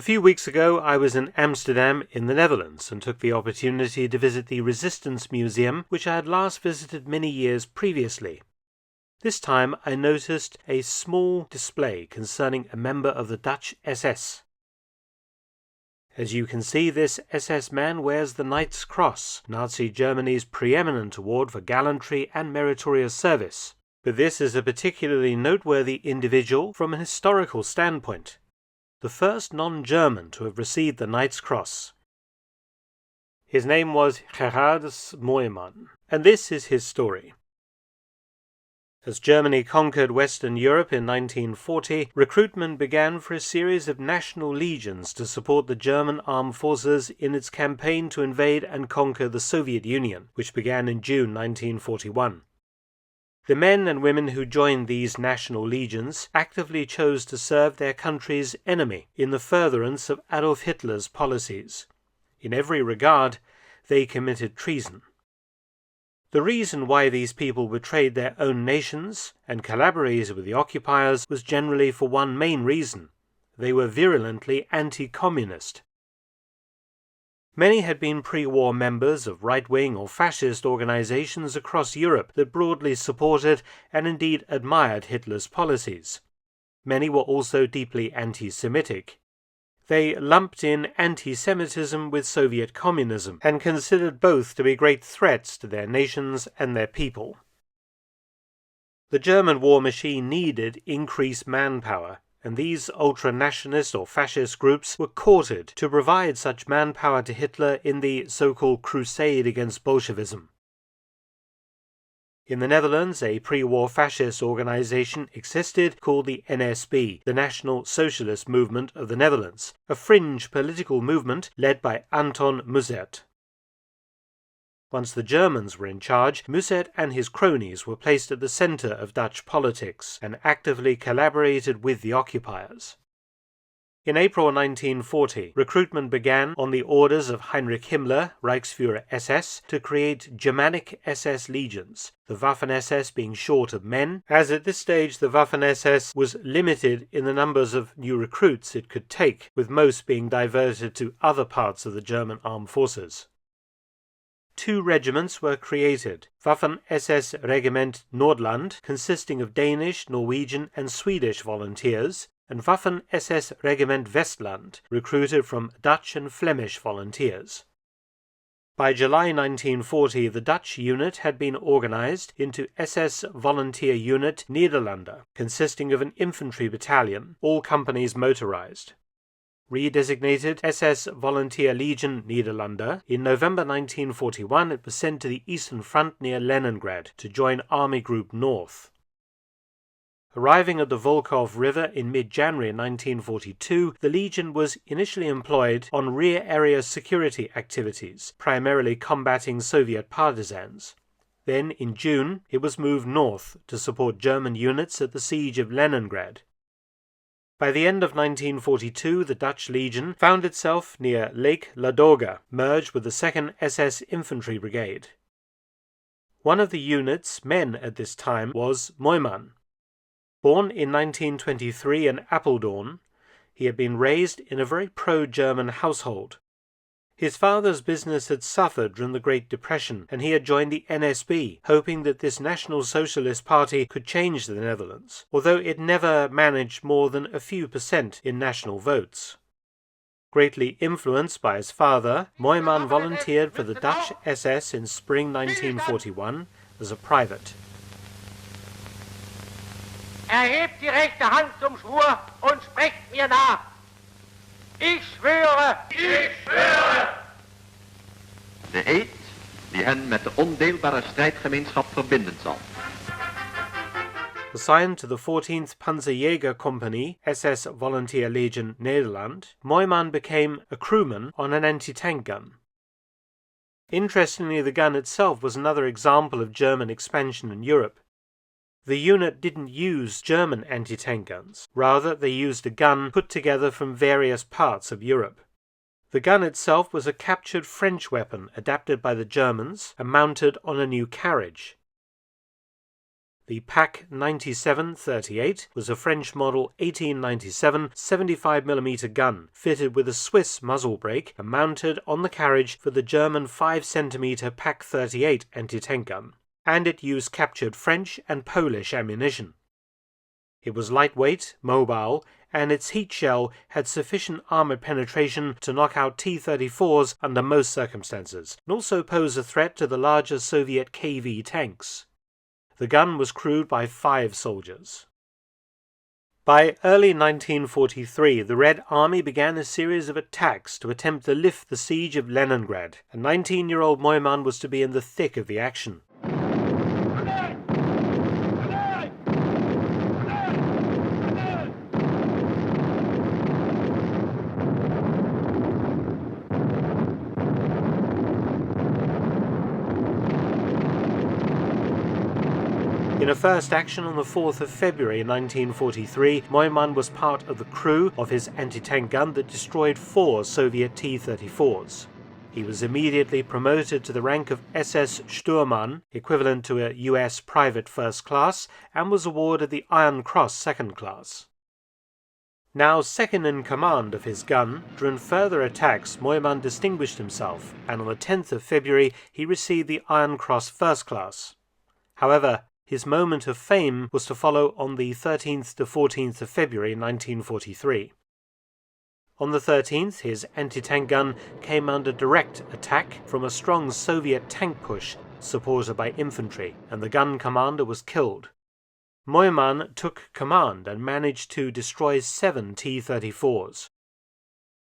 few weeks ago I was in Amsterdam in the Netherlands and took the opportunity to visit the Resistance Museum, which I had last visited many years previously. This time I noticed a small display concerning a member of the Dutch SS. As you can see, this SS man wears the Knight's Cross, Nazi Germany's preeminent award for gallantry and meritorious service. But this is a particularly noteworthy individual from an historical standpoint. The first non-German to have received the Knight's Cross. His name was Gerardus Mooyman, and this is his story. As Germany conquered Western Europe in 1940, recruitment began for a series of national legions to support the German armed forces in its campaign to invade and conquer the Soviet Union, which began in June 1941. The men and women who joined these national legions actively chose to serve their country's enemy in the furtherance of Adolf Hitler's policies. In every regard, they committed treason. The reason why these people betrayed their own nations and collaborated with the occupiers was generally for one main reason: they were virulently anti-communist. Many had been pre-war members of right-wing or fascist organizations across Europe that broadly supported and indeed admired Hitler's policies. Many were also deeply anti-Semitic. They lumped in anti-Semitism with Soviet communism and considered both to be great threats to their nations and their people. The German war machine needed increased manpower, and these ultra-nationalist or fascist groups were courted to provide such manpower to Hitler in the so-called crusade against Bolshevism. In the Netherlands, a pre-war fascist organization existed called the NSB, the National Socialist Movement of the Netherlands, a fringe political movement led by Anton Mussert. Once the Germans were in charge, Mussert and his cronies were placed at the center of Dutch politics and actively collaborated with the occupiers. In April 1940, recruitment began on the orders of Heinrich Himmler, Reichsführer SS, to create Germanic SS legions, the Waffen-SS being short of men, as at this stage the Waffen-SS was limited in the numbers of new recruits it could take, with most being diverted to other parts of the German armed forces. 2 regiments were created: Waffen-SS Regiment Nordland, consisting of Danish, Norwegian and Swedish volunteers, and Waffen-SS Regiment Westland, recruited from Dutch and Flemish volunteers. By July 1940, the Dutch unit had been organized into SS Volunteer Unit Nederlander, consisting of an infantry battalion, all companies motorized. Redesignated SS Volunteer Legion Nederlander, in November 1941 it was sent to the Eastern Front near Leningrad to join Army Group North. Arriving at the Volkhov River in mid-January 1942, the Legion was initially employed on rear area security activities, primarily combating Soviet partisans. Then, in June, it was moved north to support German units at the siege of Leningrad. By the end of 1942, the Dutch Legion found itself near Lake Ladoga, merged with the 2nd SS Infantry Brigade. One of the unit's men at this time was Mooyman. Born in 1923 in Apeldoorn, he had been raised in a very pro-German household. His father's business had suffered during the Great Depression, and he had joined the NSB, hoping that this National Socialist Party could change the Netherlands, although it never managed more than a few % in national votes. Greatly influenced by his father, Mooyman volunteered for the Dutch SS in spring 1941 as a private. Erhebt die rechte Hand zum Schwur und sprecht mir nach. Ich schwöre. Ik schwöre. De eed die hen met de ondeelbare strijdgemeenschap verbinden zal. Assigned to the 14th Panzerjäger Company, SS Volunteer Legion Nederland, Mooyman became a crewman on an anti-tank gun. Interestingly, the gun itself was another example of German expansion in Europe. The unit didn't use German anti-tank guns. Rather, they used a gun put together from various parts of Europe. The gun itself was a captured French weapon adapted by the Germans and mounted on a new carriage. The Pak 97-38 was a French model 1897 75mm gun fitted with a Swiss muzzle brake and mounted on the carriage for the German 5cm Pak 38 anti-tank gun, and it used captured French and Polish ammunition. It was lightweight, mobile, and its heat shell had sufficient armor penetration to knock out T-34s under most circumstances, and also pose a threat to the larger Soviet KV tanks. The gun was crewed by 5 soldiers. By early 1943, the Red Army began a series of attacks to attempt to lift the siege of Leningrad, and 19-year-old Mooyman was to be in the thick of the action. In a first action on the 4th of February 1943, Mooyman was part of the crew of his anti-tank gun that destroyed 4 Soviet T-34s. He was immediately promoted to the rank of SS Sturmmann, equivalent to a US private first class, and was awarded the Iron Cross second class. Now second in command of his gun, during further attacks Mooyman distinguished himself, and on the 10th of February he received the Iron Cross first class. However, his moment of fame was to follow on the 13th to 14th of February 1943. On the 13th, his anti-tank gun came under direct attack from a strong Soviet tank push supported by infantry, and the gun commander was killed. Mooyman took command and managed to destroy 7 T-34s.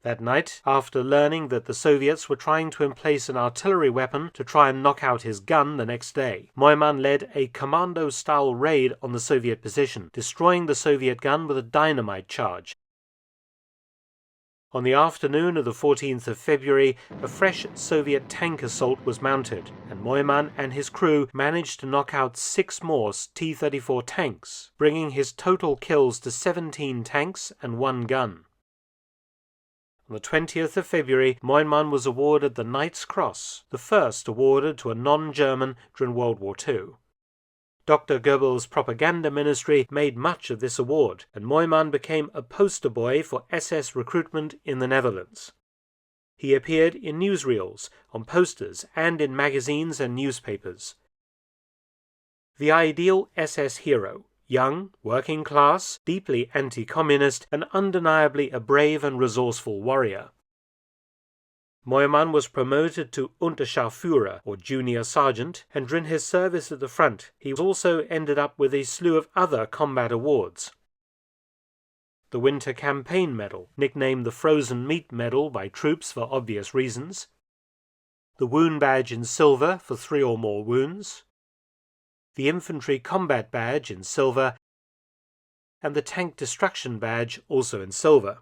That night, after learning that the Soviets were trying to emplace an artillery weapon to try and knock out his gun the next day, Mooyman led a commando-style raid on the Soviet position, destroying the Soviet gun with a dynamite charge. On the afternoon of the 14th of February, a fresh Soviet tank assault was mounted, and Mooyman and his crew managed to knock out 6 more T-34 tanks, bringing his total kills to 17 tanks and 1 gun. On the 20th of February, Mooyman was awarded the Knight's Cross, the first awarded to a non-German during World War II. Dr. Goebbels' propaganda ministry made much of this award, and Mooyman became a poster boy for SS recruitment in the Netherlands. He appeared in newsreels, on posters, and in magazines and newspapers. The ideal SS hero, young, working class, deeply anti-communist, and undeniably a brave and resourceful warrior. Mooyman was promoted to Unterscharführer, or junior sergeant, and during his service at the front he also ended up with a slew of other combat awards. The Winter Campaign Medal, nicknamed the Frozen Meat Medal by troops for obvious reasons, the Wound Badge in silver for 3 or more wounds, the Infantry Combat Badge in silver, and the Tank Destruction Badge also in silver.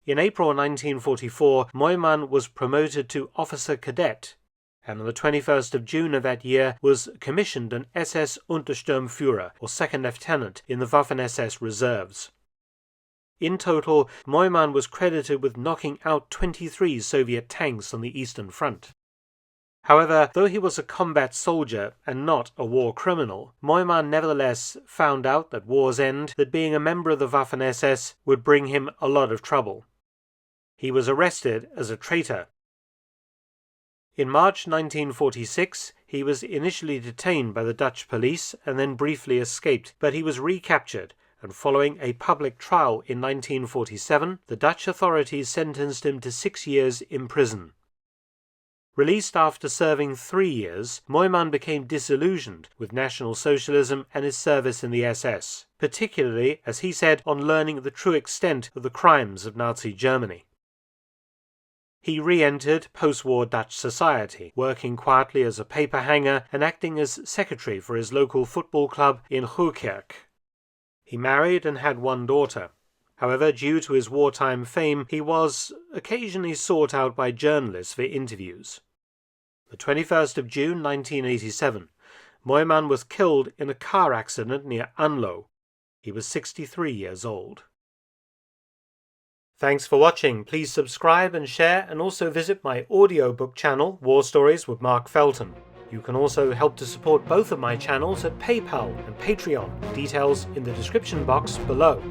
In April 1944, Mooyman was promoted to Officer Cadet, and on the 21st of June of that year was commissioned an SS Untersturmführer, or second lieutenant, in the Waffen-SS Reserves. In total, Mooyman was credited with knocking out 23 Soviet tanks on the Eastern Front. However, though he was a combat soldier and not a war criminal, Mooyman nevertheless found out at war's end that being a member of the Waffen-SS would bring him a lot of trouble. He was arrested as a traitor. In March 1946, he was initially detained by the Dutch police and then briefly escaped, but he was recaptured, and following a public trial in 1947, the Dutch authorities sentenced him to 6 years in prison. Released after serving 3 years, Mooyman became disillusioned with National Socialism and his service in the SS, particularly, as he said, on learning the true extent of the crimes of Nazi Germany. He re-entered post-war Dutch society, working quietly as a paper hanger and acting as secretary for his local football club in Hoekerk. He married and had 1 daughter. However, due to his wartime fame, he was occasionally sought out by journalists for interviews. The 21st of June 1987, Mooyman was killed in a car accident near Anlo. He was 63 years old. Thanks for watching. Please subscribe and share, and also visit my audiobook channel, War Stories with Mark Felton. You can also help to support both of my channels at PayPal and Patreon, details in the description box below.